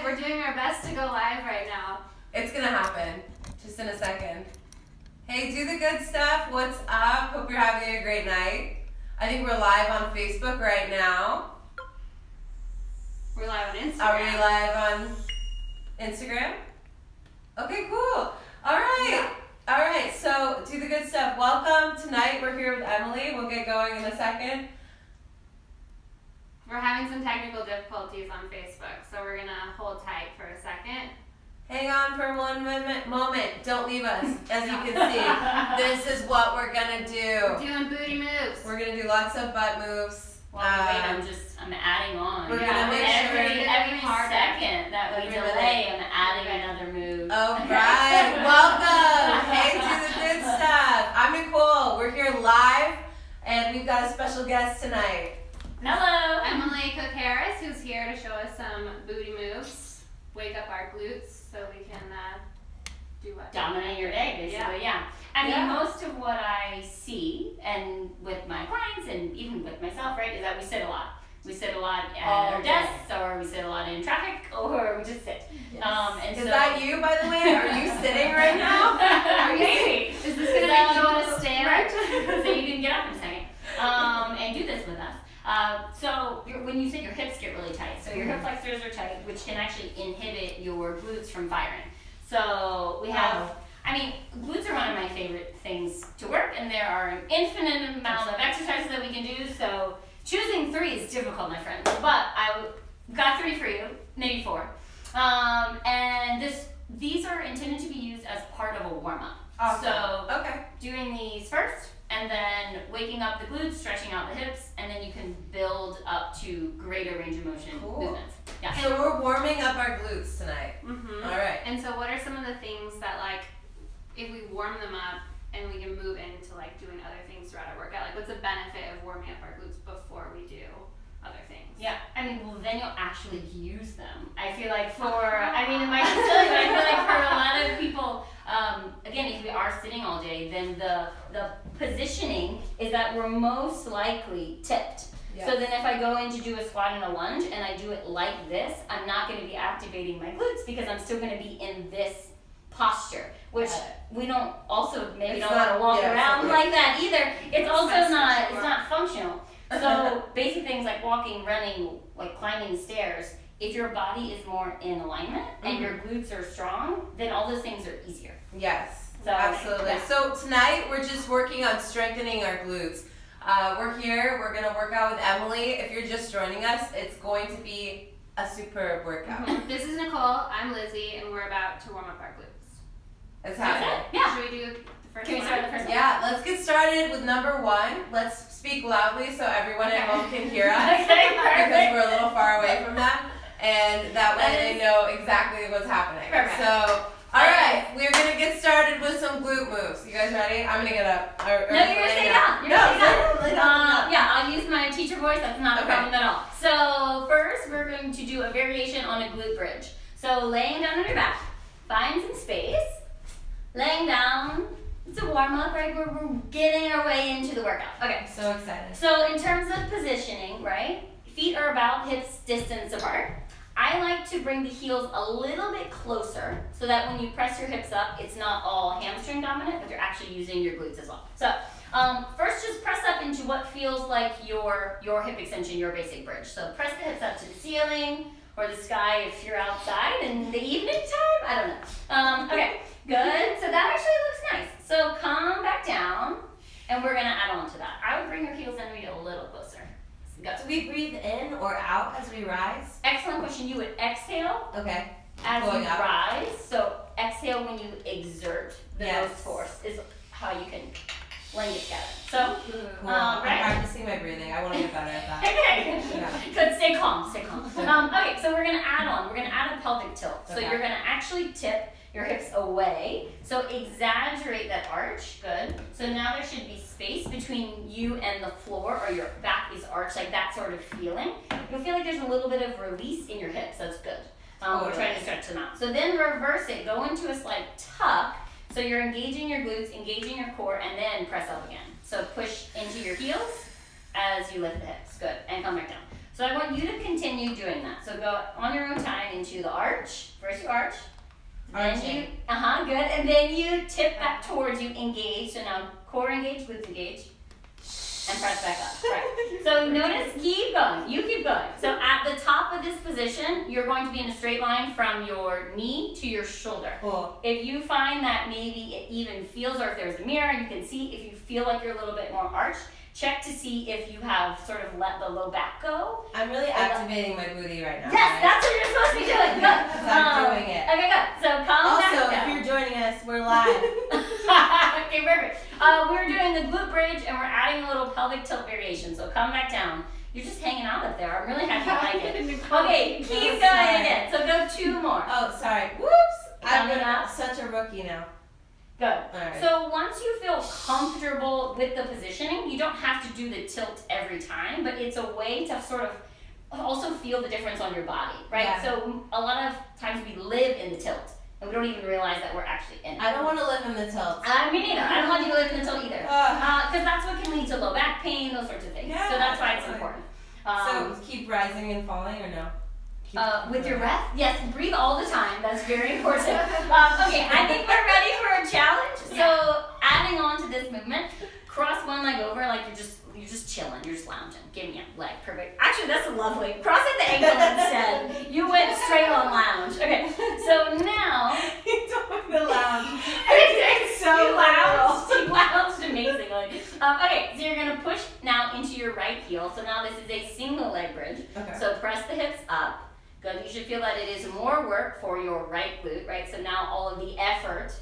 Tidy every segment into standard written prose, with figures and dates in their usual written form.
we're doing our best to go live right now. It's gonna happen. Just in a second. Hey, do the good stuff. What's up? Hope you're having a great night. I think we're live on Facebook right now. We're live on Instagram. Are we live on Instagram? Okay, cool. All right. Yeah. All right, so do the good stuff. Welcome. Tonight we're here with Emily. We'll get going in a second. We're having some technical difficulties on Facebook, so we're gonna hold tight for a second. Hang on for one moment. Don't leave us. As you can see, this is what we're gonna do. We're doing booty moves. We're gonna do lots of butt moves. Well, wait, I'm adding on. We're gonna make every harder. second that we delay, I'm adding another move. All right, welcome. Hey, do the good stuff. I'm Nicole. We're here live, and we've got a special guest tonight. Hello. Emily Cook-Harris, who's here to show us some booty moves, wake up our glutes so we can do what? Dominate your day, basically, yeah. I mean, most of what I see, and with my clients, and even with myself, right, is that we sit a lot. We sit a lot at our desks, or we sit a lot in traffic, or we just sit. Yes. And Is so, that you, by the way? Are you sitting right now? Maybe. Is this going to make you want to stand? Right. So you can get up in a second and do this with us. So when you sit, your hips get really tight. So your hip flexors are tight, which can actually inhibit your glutes from firing. So we have, I mean, glutes are one of my favorite things to work, and there are an infinite amount of exercises that we can do. So choosing 3 is difficult, my friends. But I got 3 for you, maybe 4. And these are intended to be used as part of a warm-up. Awesome. So Okay. doing these first, and then waking up the glutes, stretching out the hips, and then you can build up to greater range of motion movements. Yeah. So we're warming up our glutes tonight. Mm-hmm. All right. And so what are some of the things that, like, if we warm them up and we can move into, like, doing other things throughout our workout, like, what's the benefit of warming up our glutes before we do other things? Yeah, I mean, well, then you'll actually use them. I feel like it might be silly, but I feel like for a lot of people, again, if we are sitting all day, then the positioning is that we're most likely tipped. Yes. So then if I go in to do a squat and a lunge and I do it like this, I'm not going to be activating my glutes because I'm still going to be in this posture, which we don't also maybe don't want to walk around like that either. It's also not, it's not functional. So basic things like walking, running, like climbing stairs, if your body is more in alignment and your glutes are strong, then all those things are easier. Yes, So, absolutely. yeah. So tonight we're just working on strengthening our glutes. We're here. We're going to work out with Emily. If you're just joining us, it's going to be a superb workout. This is Nicole, I'm Lizzie, and we're about to warm up our glutes. It's happening. Yeah. Should we do the first Can we one? start the first one? Yeah, let's get started with number 1. Let's speak loudly so everyone at home can hear us. Okay, Because perfect. we're a little far away from them. And that way they know exactly what's happening. Perfect. So, alright, we're going to get started with some glute moves. You guys ready? I'm going to get up. No, you're going to stay down. You're going to stay down. Yeah, I'll use my teacher voice. That's not a problem at all. So first, we're going to do a variation on a glute bridge. So laying down on your back, find some space. Laying down. It's a warm up, right? We're getting our way into the workout. Okay. So excited. So in terms of positioning, right? Feet are about hips distance apart. I like to bring the heels a little bit closer so that when you press your hips up, it's not all hamstring dominant, but you're actually using your glutes as well. So first just press up into what feels like your hip extension, your basic bridge. So press the hips up to the ceiling or the sky if you're outside in the evening time. I don't know. Okay, good. So that actually looks nice. So come back down and we're gonna add on to that. I would bring your heels in a little closer. Go. Do we breathe in or out as we rise? Excellent question. You would exhale Okay. as Going you up. rise. So exhale when you exert the Yes. most force is how you can link it together. So, Cool. I'm right? practicing my breathing. I want to get better at that. Okay. Yeah. Good. Stay calm. Stay calm. Okay. So we're gonna add on. We're gonna add a pelvic tilt. So Okay. you're gonna actually tip your hips away. So exaggerate that arch. Good. So now there should be space between you and the floor, or your back is arched, like that sort of feeling. You'll feel like there's a little bit of release in your hips. That's good. We're trying to stretch them out. So then reverse it. Go into a slight tuck. So you're engaging your glutes, engaging your core, and then press up again. So push into your heels as you lift the hips. Good. And come back down. So I want you to continue doing that. So go on your own time into the arch. First you arch. Then you, good. And then you tip back towards you, engage. So now core engage, glutes engage. And press back up. Right. So notice, keep going. You keep going. So at the top of this position, you're going to be in a straight line from your knee to your shoulder. Cool. If you find that maybe it even feels, or if there's a mirror, you can see if you feel like you're a little bit more arched. Check to see if you have sort of let the low back go. I'm really activating my booty right now. Yes, that's what you're supposed to be doing. Good. I'm doing it. Okay, good. So calm back Also, down. if you're joining us, we're live. Okay, perfect. We're doing the glute bridge and we're adding a little pelvic tilt variation. So come back down. You're just hanging out up there. I'm really happy you like it. Okay, keep going again. So go 2 more. Oh, sorry. Whoops. Coming I'm up. such a rookie now. Good. Alright. So once you feel comfortable with the positioning, you don't have to do the tilt every time, but it's a way to sort of also feel the difference on your body, right? Yeah. So a lot of times we live in the tilt and we don't even realize that we're actually in it. I don't want to live in the tilt. Me neither. I don't want you to live in the tilt either. Because that's what can lead to low back pain, those sorts of things. Yeah, so that's why it's definitely. important. So keep rising and falling, or no? With your breath? Yes, breathe all the time. That's very important. Okay, I think we're ready for a challenge. So adding on to this movement, cross one leg over like you're just chilling, you're just lounging. Give me a leg, perfect. Actually, that's lovely. Cross at the ankle instead. You went straight on lounge. Okay, so now You don't the lounge. it's so you lounged. You lounged amazingly. Okay, so you're gonna push now into your right heel. So now this is a single leg bridge. Okay. So press the hips up. Good. You should feel that it is more work for your right glute, right? So now all of the effort,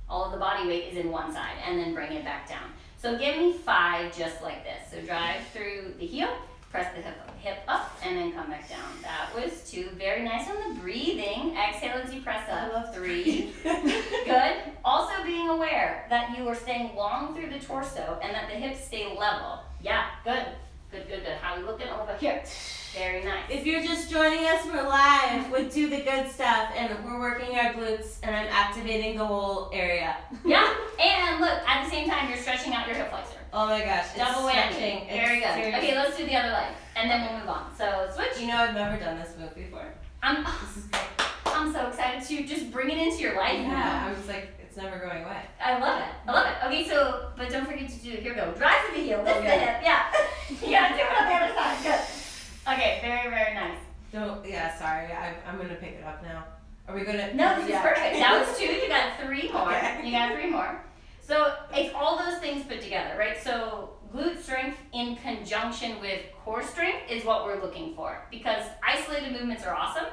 all of the body weight is in one side, and then bring it back down. So give me 5 just like this. So drive through the heel, press the hip up, and then come back down. That was 2. Very nice on the breathing. Exhale as you press up. I love 3. Good. Also being aware that you are staying long through the torso and that the hips stay level. Yeah, good. Good, good, good. How we looking over here? Very nice. If you're just joining us, we're live with Do the Good Stuff, and we're working our glutes, and I'm activating the whole area. Yeah, and look, at the same time, you're stretching out your hip flexor. Oh my gosh, it's Double whammy. stretching. Very good. Serious. Okay, let's do the other leg, and then we'll move on. So switch. You know, I've never done this move before. This is great. I'm so excited to just bring it into your life. Yeah, I'm just like, it's never going away. I love it. I love it. Okay, so, but don't forget to do, here we go. Drive through the heel, lift the Okay. hip. Yeah. You gotta do it on the other side. Good. Okay, very, very nice. Sorry, I'm gonna pick it up now. Are we gonna? No, this is perfect. That was 2. You got 3 more. Okay. You got 3 more. So it's all those things put together, right? So glute strength in conjunction with core strength is what we're looking for, because isolated movements are awesome,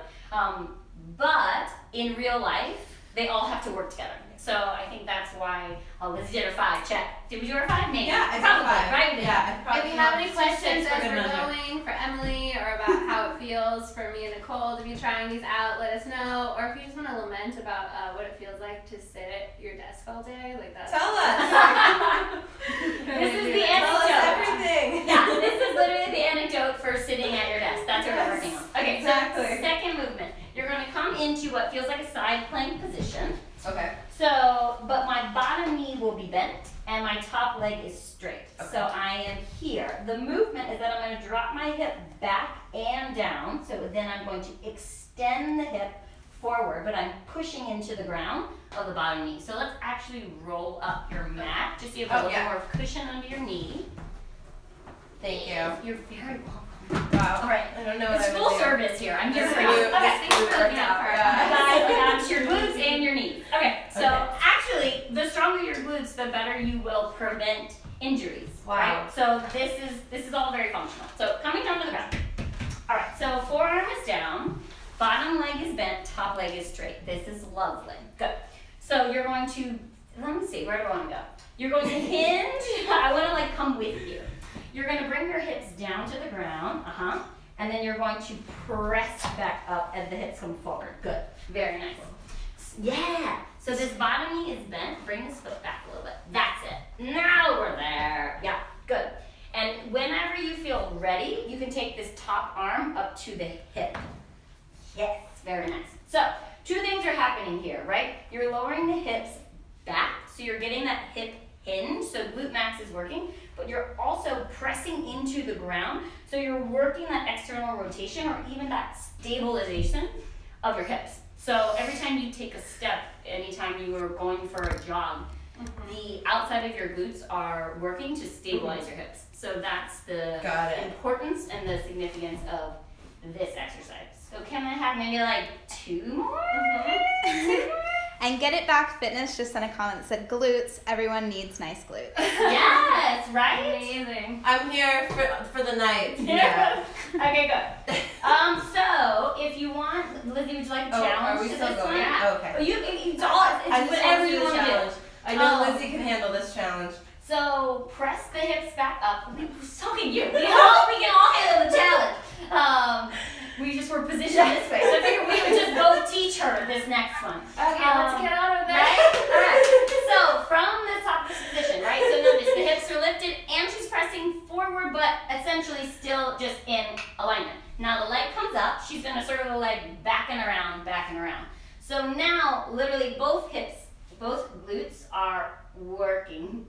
but in real life they all have to work together. So I think that's why. Oh, Liz did her 5. Check. Did we do her 5? Maybe. Yeah, I did probably. 5. Right? Yeah, If you have any questions as we're another. going for Emily, or about how it feels for me and Nicole to be trying these out, let us know. Or if you just want to lament about what it feels like to sit at your desk all day, like that. Tell us. This is the Tell us anecdote. everything. Yeah, this is literally the anecdote for sitting at your desk. That's what we're working on. Okay, Exactly. so second movement. You're going to come into what feels like a side plank position. Okay. So, but my bottom knee will be bent and my top leg is straight. Okay. So I am here. The movement is that I'm going to drop my hip back and down. So then I'm going to extend the hip forward, but I'm pushing into the ground of the bottom knee. So let's actually roll up your mat just so you have a little more cushion under your knee. Thank you. You're very welcome. Wow. All right. I don't know what It's I would full do. service here. I'm here This for is you. new- Okay. this new workout, guys. Guys, I got your glutes and your knees. Okay, so Okay. actually, the stronger your glutes, the better you will prevent injuries. Wow. Right? So this is all very functional. So coming down to the ground. All right. So forearm is down, bottom leg is bent, top leg is straight. This is lovely. Good. So you're going to, let me see, where do I want to go? You're going to hinge. I want to like come with you. You're going to bring your hips down to the ground. And then you're going to press back up as the hips come forward. Good. Very nice. Yeah. So this bottom knee is bent. Bring this foot back a little bit. That's it. Now we're there. Yeah. Good. And whenever you feel ready, you can take this top arm up to the hip. Yes. Very nice. So 2 things are happening here, right? You're lowering the hips back, so you're getting that hip hinge. So glute max is working. But but you're also pressing into the ground. So you're working that external rotation or even that stabilization of your hips. So every time you take a step, anytime you are going for a jog, the outside of your glutes are working to stabilize your hips. So that's the importance and the significance of this exercise. So can I have maybe like 2 more? And Get It Back Fitness just sent a comment that said, glutes, everyone needs nice glutes. Yes, right? Amazing. I'm here for the night. Yeah. Okay, good. So if you want, Lizzie, would you like a challenge are we to still this going? one? Yeah. Okay. It's whatever you want to do. I know Lizzie can handle this challenge. So press the hips back up. So can you. We can all handle the challenge. We just were positioned this way. So I figured we would just both teach her this next one. Okay, let's get out of there. Right? Alright. So from the top of this position, right? So notice the hips are lifted and she's pressing forward, but essentially still just in alignment. Now the leg comes up, she's gonna circle the leg back and around, back and around. So now literally both hips, both glutes are working.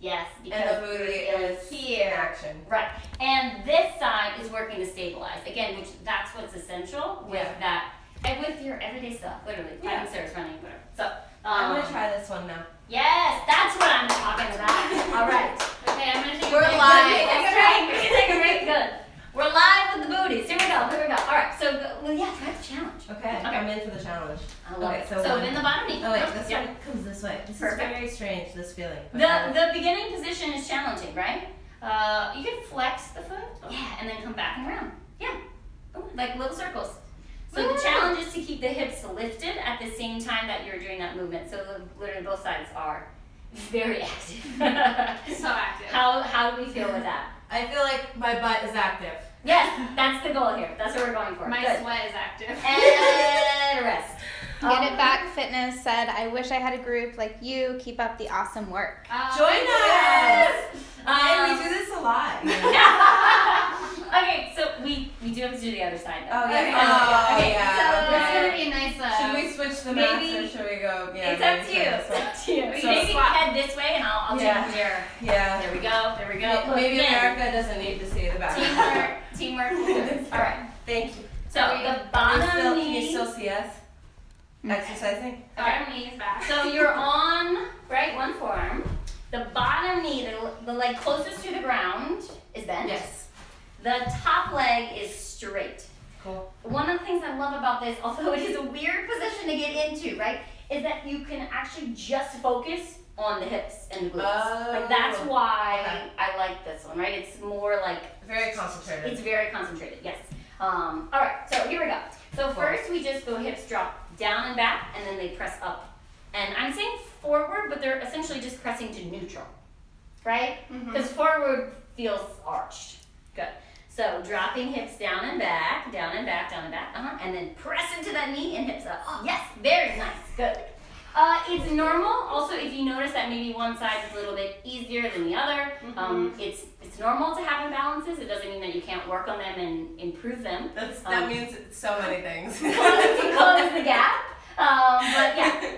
Yes, because and the booty is here. In action. Right. And this side is working to stabilize. Again, which that's what's essential with that and with your everyday stuff, literally. Climbing stairs, running, whatever. So I'm gonna try this one now. yes, that's what I'm talking about. All right. Okay, I'm gonna take We're a break. live. Take a break. We can take a break. Good. We're live with the booties. Here we go. Here we go. All right. So try the challenge. Okay. I'm in for the challenge. I love it. So one. in the bottom knee. Oh wait, this one comes this way. This Perfect. is very strange. This feeling. The beginning position is challenging, right? You can flex the foot. Yeah, and then come back and around. Yeah. Ooh, like little circles. So the challenge is to keep the hips lifted at the same time that you're doing that movement. So literally both sides are very active. So active. How do we feel with that? I feel like my butt is active. Yes, that's the goal here. That's what we're going for. My Good. sweat is active. And rest. Get It Back Fitness said, I wish I had a group like you. Keep up the awesome work. Join us! We do this a lot. Okay, so we do have to do the other side. Oh, Okay. yeah. Okay, So it's so gonna be a nice. Should we switch the mats or should we go? Yeah, it's up to you. It's up to you. So Maybe swap. head this way and I'll take your. Yeah. There we go. There we go. Maybe Again, America doesn't need to see the back. Teamwork. All right. Thank you. So the bottom Can you knee. still see us? Exercising? Bottom knee is back. So you're on one forearm. The bottom knee, the leg closest to the ground, is bent. Yes. The top leg is straight. Cool. One of the things I love about this, although it is a weird position to get into, right, is that you can actually just focus on the hips and the glutes. Oh. Like that's why I like this one, right? It's more like Very concentrated. it's very concentrated. Yes. All right. So here we go. So first we just go hips drop down and back, and then they press up. And I'm saying forward, but they're essentially just pressing to neutral, right? Because forward feels arched. Good. So dropping hips down and back, down and back, down and back, and then press into that knee and hips up. Oh, yes, very nice. Good. It's normal. Also, if you notice that maybe one side is a little bit easier than the other, it's normal to have imbalances. It doesn't mean that you can't work on them and improve them. That means so many things. Close the gap. But yeah.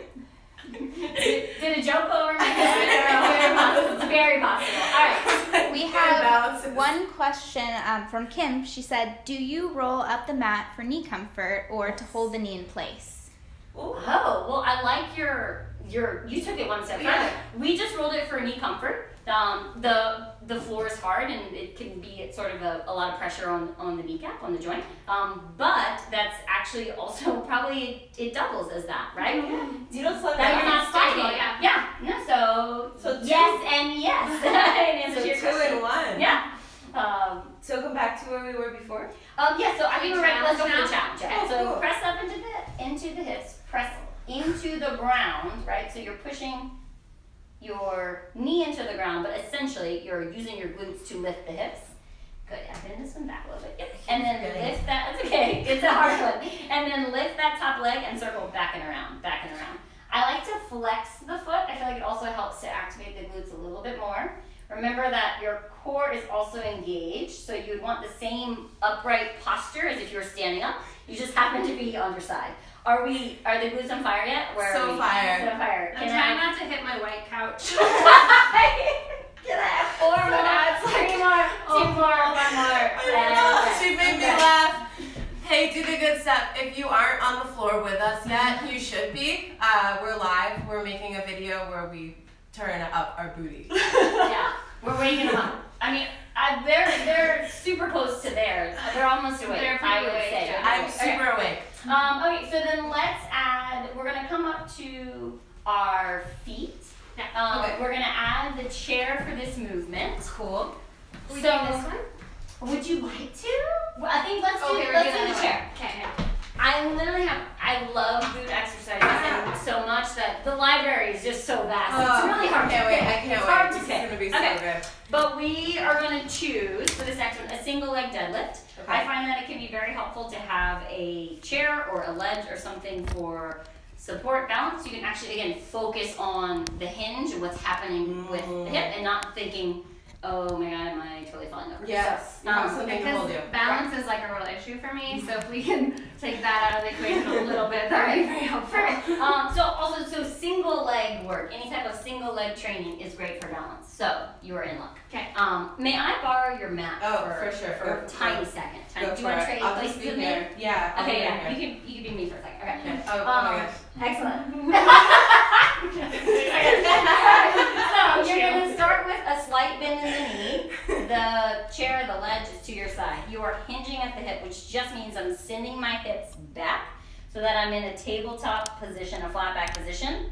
Did a joke go over my head? It's very possible. All right. We have one question from Kim. She said, do you roll up the mat for knee comfort or to hold the knee in place? Oh, well, I like you took it one step further. We just rolled it for knee comfort. The floor is hard and it can be sort of a lot of pressure on the kneecap, on the joint. But that's actually also probably, it doubles as that, right? You don't slow That down. you're not sliding. Yeah. No, so two- yes and yes. In answer to your So 2 question. in 1. Yeah. So come back to where we were before? Yeah, so I think we're ready. Let's go for the challenge. Okay. Okay, so Cool. press up into the hips, press into the ground, right? So you're pushing your knee into the ground, but essentially you're using your glutes to lift the hips. Good, I've been this one back a little bit. Yep. And then lift that, that's okay, it's a hard one. And then lift that top leg and circle back and around, back and around. I like to flex the foot. I feel like it also helps to activate the glutes a little bit more. Remember that your core is also engaged, so you would want the same upright posture as if you were standing up. You just happen to be on your side. Are the glutes on fire yet? Where So are we? fire. So fire. I'm trying not to hit my white couch. Can I have 4 So more? that's like 3 more. 2 more. 1 more. And She made me laugh. Hey, do the good stuff. If you aren't on the floor with us yet, you should be. We're live. We're making a video where we turn up our booty. yeah, we're waking them up. I mean, they're super close to theirs. They're almost awake. They're I pretty would awake, say. yeah. I'm super awake. Okay, so then let's add. We're gonna come up to our feet. Okay. We're gonna add the chair for this movement. Cool. Are we So- doing this one? Would you like to? Well, I think let's do Okay, we're let's doing do the that chair. Okay. I love glute exercises so much that the library is just so vast. It's really hard to pick. I can't It's wait. hard to This pick. is gonna be Okay. so good. But we are going to choose for this next one a single leg deadlift. Okay. I find that it can be very helpful to have a chair or a ledge or something for support balance. You can actually, again, focus on the hinge and what's happening with the hip and not thinking, oh my god, am I totally falling over? Yes. So, You have something to hold Because you. balance is like a real issue for me, so if we can take that out of the equation a little bit, that would be very helpful. Perfect. So single leg work, any type of single leg training is great for balance. So you are in luck. Okay. May I borrow your mat Oh, for sure. for a tiny second? Go Do you for want to it. trade I'll places just be with me? here. Yeah. I'll Okay, be yeah. here. You can be me for a second. Okay. Okay. Oh my gosh. Excellent. So you're gonna start with a slight bend in the knee. The chair, the ledge is to your side. You are hinging at the hip, which just means I'm sending my hips back so that I'm in a tabletop position, a flat back position,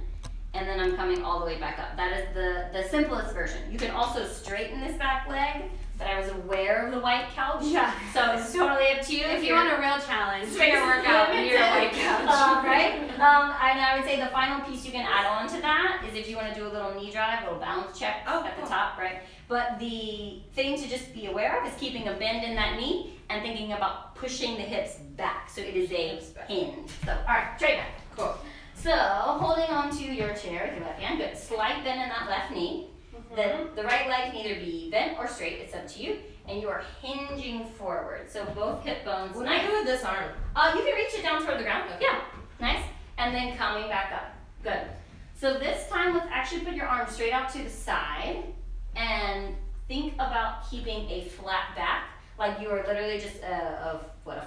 and then I'm coming all the way back up. That is the simplest version. You can also straighten this back leg, but I was aware of the white couch. Yeah. So it's totally up to you. If you want a real challenge, Straight your workout movements near a in. white couch. Right? And I would say the final piece you can add on to that is if you want to do a little knee drive, a little balance check at the cool. top, right? But the thing to just be aware of is keeping a bend in that knee and thinking about pushing the hips back. So it is a hinge. So, all right, straight back. Cool. So, holding on to your chair with your left hand, good. Slight bend in that left knee. The right leg can either be bent or straight, it's up to you. And you are hinging forward. So both hip bones, What do I nice. do with this arm? You can reach it down toward the ground. Yeah, nice. And then coming back up. Good. So this time, let's actually put your arms straight out to the side and think about keeping a flat back, like you are literally just a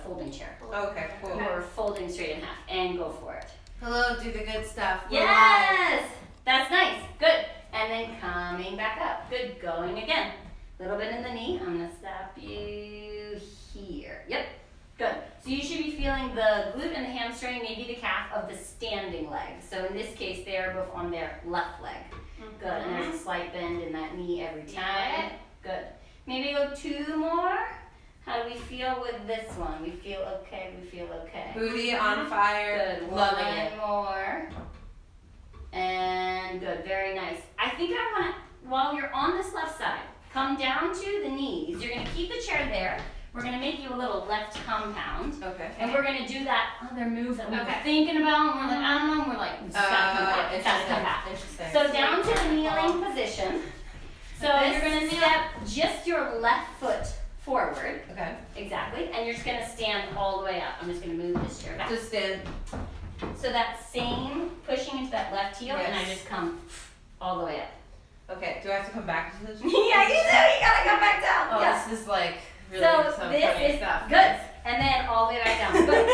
folding chair. Okay, cool. You are folding straight in half, and go for it. Hello, do the good stuff. We're live. Yes, that's nice. Good. And then coming back up. Good. Going again. Little bit in the knee. I'm gonna stop you here. Yep. Good. So you should be feeling the glute and the hamstring, maybe the calf of the standing leg. So in this case, they are both on their left leg. Good. And there's a slight bend in that knee every time. Good. Maybe go 2 more. How do we feel with this one? We feel okay. We feel okay. Booty on fire. Good. Loving One it. more. And good. Very nice. I think I want to, while you're on this left side, come down to the knees. You're going to keep the chair there. We're going to make you a little left compound. Okay. And we're going to do that other move that we were Okay. thinking about. And we're like, I don't know. And we're like, it's got to come back. It's got to come back. Interesting. So down to the kneeling position. So you're going to step just your left foot forward. Okay. Exactly. And you're just going to stand all the way up. I'm just going to move this chair back. Just stand. So that same pushing into that left heel, and I Yes. just come all the way up. Okay. Do I have to come back to this? Yeah, you do. You gotta come back down. Oh, Yeah. this is like really So some this funny is stuff. good, and then all the way back down. Good.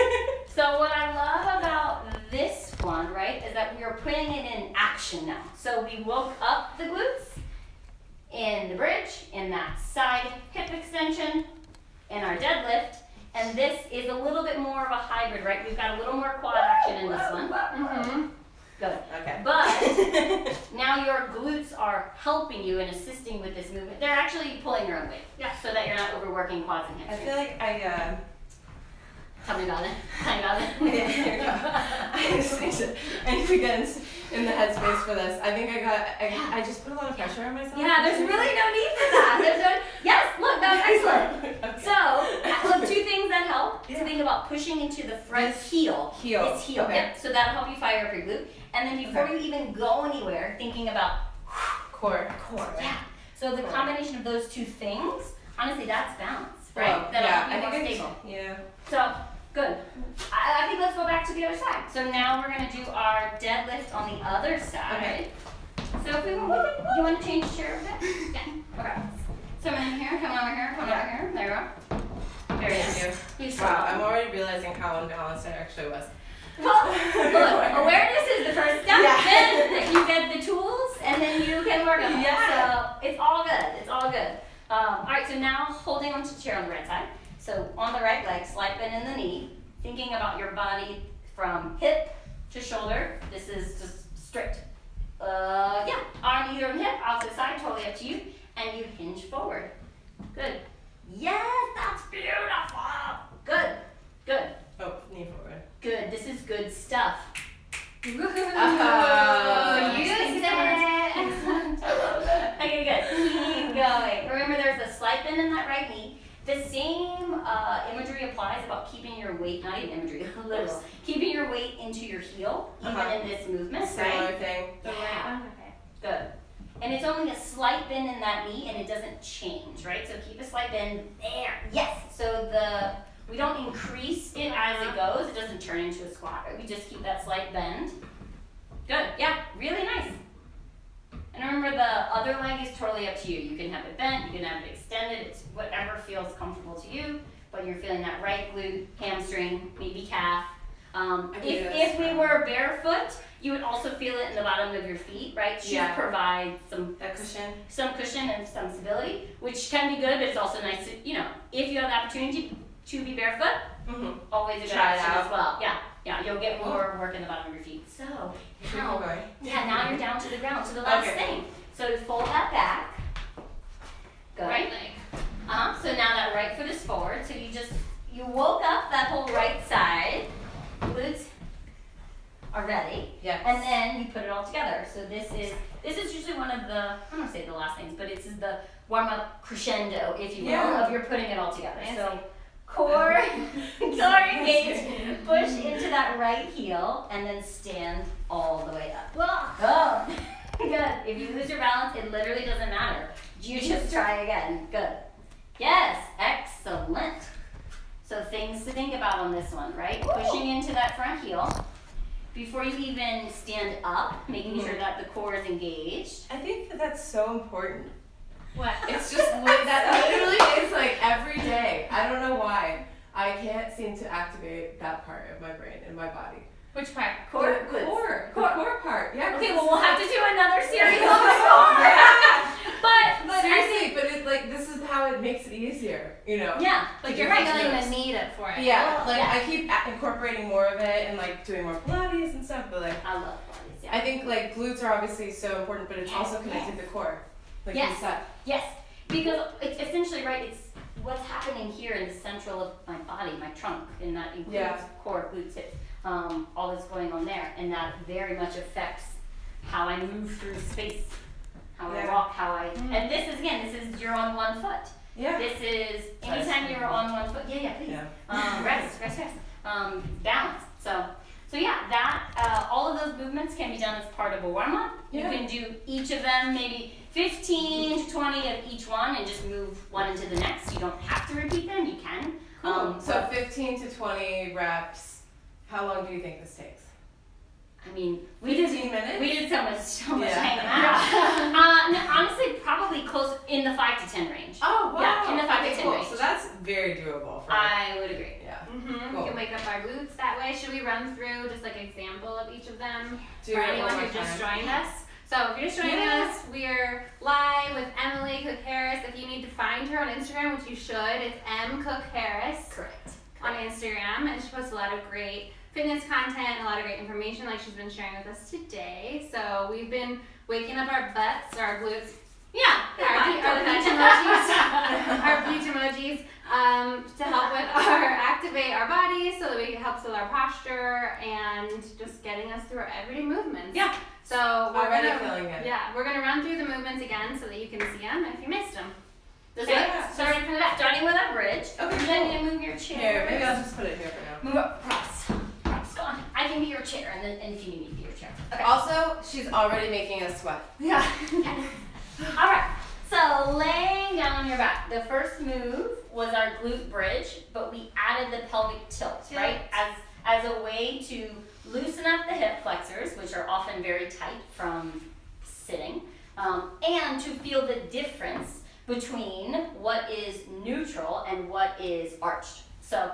So what I love about this one, right, is that we are putting it in action now. So we woke up the glutes in the bridge, in that side hip extension, in our deadlift. And this is a little bit more of a hybrid, right? We've got a little more quad action in this one. Mm-hmm. Good. Okay. But now your glutes are helping you and assisting with this movement. They're actually pulling your own weight. Yeah. So that you're not overworking quads and I hamstrings. feel like I Tell me about it. Tell me about it. yeah, here we go. I need to get in the headspace for this. I think I just put a lot of pressure on myself. Yeah, there's really no need for that. Yes, look, that was excellent. Okay. So, look, 2 things that help to Yeah. think about pushing into the front This heel. heel. This heel. Okay. Yep. So that'll help you fire up your glute. And then before Okay. you even go anywhere, thinking about Core. yeah. So the Core. combination of those 2 things, honestly, that's balance, right? Whoa, That'll yeah, help you I more think stable. yeah. So, good. I think let's go back to the other side. So now we're going to do our deadlift on the other side. Okay. So if we you want to change the chair a bit? Yeah. Okay. So I'm in here, come over here, come over here. There you go. Very nice. Thank you. Wow, I'm already realizing how unbalanced I actually was. Well, look, awareness is the first step. Yeah. Then you get the tools, and then you can work on them. Yeah. So it's all good. It's all good. All right. So now holding onto the chair on the right side. So on the right leg, slight bend in the knee. Thinking about your body from hip to shoulder. This is just straight. Yeah. Arm either on hip, out to the side, totally up to you. And you hinge forward. Good. Yes, that's beautiful. Good. Good. Oh, knee forward. Good. This is good stuff. You used it. Excellent. I love that. Okay, good. Keep going. Remember, there's a slight bend in that right knee. The same imagery applies about keeping your weight, not even imagery, literal, keeping your weight into your heel, even in this movement, Similar right? thing. Yeah. Okay. Good. And it's only a slight bend in that knee, and it doesn't change, right? So keep a slight bend there. Yes. So we don't increase it as it goes. It doesn't turn into a squat. Right? We just keep that slight bend. Good. Yeah. Really nice. And remember, the other leg is totally up to you. You can have it bent. You can have it extended. It's whatever feels comfortable to you. But you're feeling that right glute, hamstring, maybe calf. If we were barefoot, you would also feel it in the bottom of your feet, right? Shoes provide some cushion and some stability, which can be good, but it's also nice to, if you have the opportunity to be barefoot, always a good option as well. Yeah, you'll get more work in the bottom of your feet. So now you're down to the ground. So the last thing. So fold that back. Good. Right leg. So now that right foot is forward. So you woke up that whole right side. Glutes are ready. Yes. And then you put it all together. So this is usually one of the, I don't want to say the last things, but it's the warm-up crescendo, if you will, of your putting it all together. So core engage, push into that right heel, and then stand all the way up. Go. Good. If you lose your balance, it literally doesn't matter. You just try again. Good. Yes. Excellent. So things to think about on this one, right? Pushing into that front heel. Before you even stand up, making sure that the core is engaged. I think that's so important. What? It's just that literally is like every day. I don't know why. I can't seem to activate that part of my brain and my body. Which part? The core part. Yeah. Okay, well we'll have to do another series on the core. But seriously, but it this is how it makes it easier, Yeah, Like you're feeling the need for it. Yeah, I keep incorporating more of it and doing more Pilates and stuff, but I love Pilates. Yeah. I think glutes are obviously so important, but it's also connected to core. Like you said. Yes, because it's essentially it's what's happening here in the central of my body, my trunk, and that includes core, glutes, hips, all that's going on there, and that very much affects how I move through space, how I walk, and this is you're on one foot. Yeah. This is anytime you're on one foot. Yeah, please. Yeah. Rest. Balance. So yeah, that all of those movements can be done as part of a warm up. Yeah. You can do each of them, maybe 15 to 20 of each one, and just move one into the next. You don't have to repeat them. You can. Cool. So 15 to 20 reps. How long do you think this takes? I mean, 15 minutes? We did so much hanging out. Honestly, probably close in the 5 to 10 range. Oh, wow. Yeah, in the 5 to 10 range. So that's very doable for me. I would agree. Yeah. Mm-hmm. Cool. We can wake up our glutes that way. Should we run through just an example of each of them Do for it anyone one who more just time. joined us? So if you're just joining us, we're live with Emily Cook Harris. If you need to find her on Instagram, which you should, it's M Cook Harris. Correct. On Instagram, and she posts a lot of great fitness content, a lot of great information like she's been sharing with us today. So we've been waking up our butts, our glutes. Yeah, Our glute emojis to help with activate our bodies so that it helps with our posture and just getting us through our everyday movements. Yeah. So we're Already gonna feeling it. we're gonna run through the movements again so that you can see them if you missed them. Starting from the back. Starting with our bridge. Okay. Then you move your chair. Here, maybe I'll just put it here for now. Move up. Props. Go on. I can be your chair, and if you need me to be your chair. Okay. Also, she's already making us sweat. Yeah. All right. So laying down on your back. The first move was our glute bridge, but we added the pelvic tilt, right? As a way to loosen up the hip flexors, which are often very tight from sitting, and to feel the difference between what is neutral and what is arched. So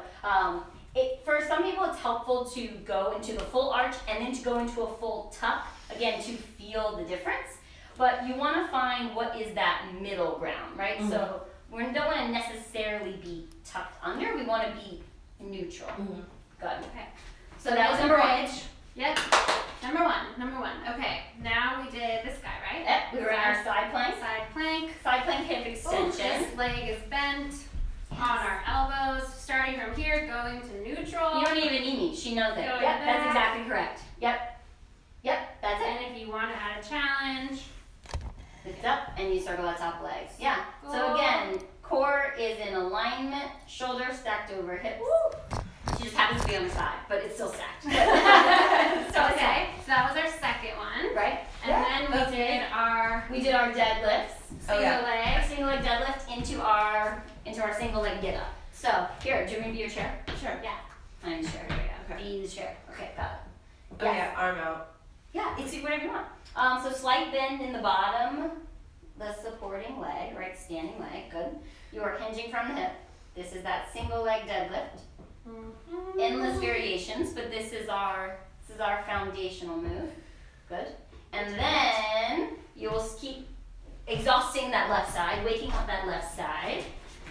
for some people it's helpful to go into the full arch and then to go into a full tuck, again, to feel the difference. But you want to find what is that middle ground, right? Mm-hmm. So we don't want to necessarily be tucked under, we want to be neutral. Mm-hmm. Good. Okay. So that was number one. Yep. Number one. Okay. Now we did this guy, right? Yep. We were in our side plank. Side plank hip extension. This leg is bent on our elbows, starting from here, going to neutral. You don't even need me. She knows it. Going Yep, back. that's exactly correct. Yep, that's it. And if you want to add a challenge, lift up and you circle that top leg. Yeah. So again, core is in alignment, shoulders stacked over hips. Woo. She just happens to be on her side, but it's still stacked. So okay, so that was our second one. Right. And then we did our deadlifts. Single leg deadlift into our single leg get up. So here, do you want me to be your chair? Sure. Yeah. I'm sure. Here we go. Okay. Be the chair. Okay, got it. Oh yeah, arm out. Yeah, it's whatever you want. So slight bend in the bottom, the supporting leg, right, standing leg, good. You are hinging from the hip. This is that single leg deadlift. Mm-hmm. Endless variations, but this is our foundational move. Good. And then you will keep exhausting that left side, waking up that left side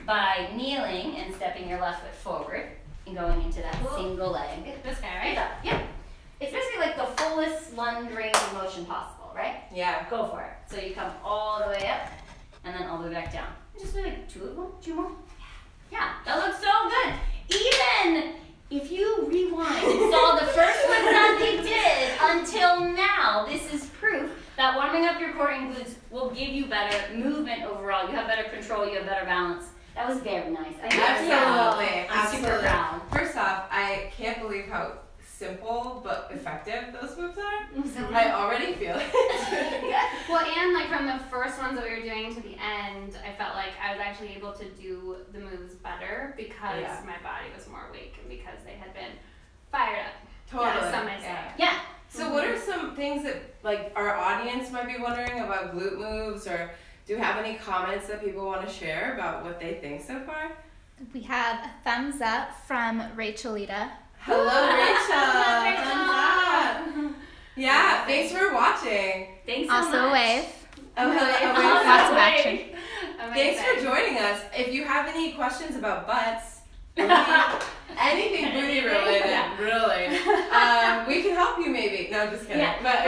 by kneeling and stepping your left foot forward and going into that single leg. This guy, right? Yeah. It's basically like the fullest lunge range of motion possible, right? Yeah. Go for it. So you come all the way up and then all the way back down. Just do like two more. Yeah, that looks so good. Even if you rewind and saw the first ones that they did until now, this is proof that warming up your core and glutes will give you better movement overall. You have better control, you have better balance. That was very nice. Absolutely. I'm super proud. First off, I can't believe how simple but effective those moves are. Mm-hmm. I already feel it. Well, and like from the first ones that we were doing to the end, I felt like I was actually able to do the moves better because my body was more awake and because they had been fired up. Totally. Some might say. Yeah. So what are some things that like our audience might be wondering about glute moves, or do you have any comments that people want to share about what they think so far? We have a thumbs up from Rachelita. Hello, Rachel. Thumbs up. Yeah, thanks for watching. Thanks so Also much. a wave. Oh, hello. Lots of action. Thanks for joining us. If you have any questions about butts, anything booty related, really, we can help you maybe. No, I'm just kidding. Yeah, But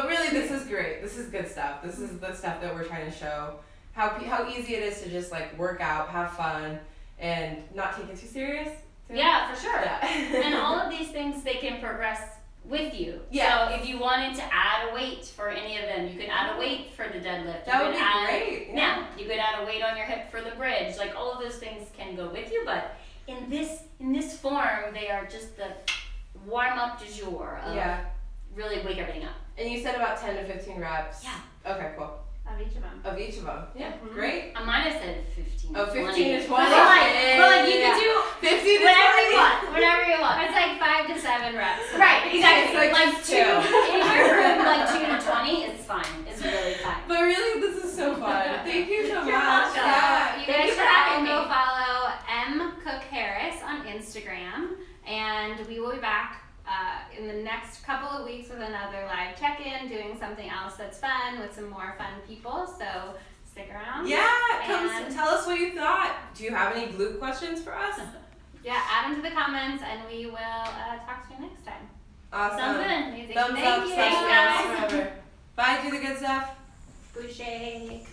really, this is great. This is good stuff. This is the stuff that we're trying to show. How easy it is to just like work out, have fun, and not take it too serious. Yeah, for sure. Yeah. And all of these things, they can progress with you. Yeah. So if you wanted to add a weight for any of them, you could add a weight for the deadlift. That would be great. Yeah. You could add a weight on your hip for the bridge. Like all of those things can go with you, but in this form, they are just the warm up du jour of really wake everything up. And you said about 10 to 15 reps. Yeah. Okay, cool. Of each of them. Yeah, Mm-hmm. great. I might have said 15 Oh, to 15 20. to 20. But you could do 15 to whatever 20. you want. Whatever you want. It's like 5 to 7 reps. Right, exactly. It's like just 2. In your room, like 2 to 20, it's fine. It's really fine. But really, this is so fun. Thank you so You're much. welcome. Yeah. You Thank guys you for having go me. follow M. Cook Harris on Instagram, and we will be back in the next couple of weeks with another live check-in, doing something else that's fun with some more fun people. So stick around. Yeah, come And- tell us what you thought. Do you have any glute questions for us? Yeah, add them to the comments, and we will talk to you next time. Awesome. Sounds good. Amazing. Thumbs Thank up, you. slash Thanks, yes, whatever. Bye, do the good stuff. Boucher.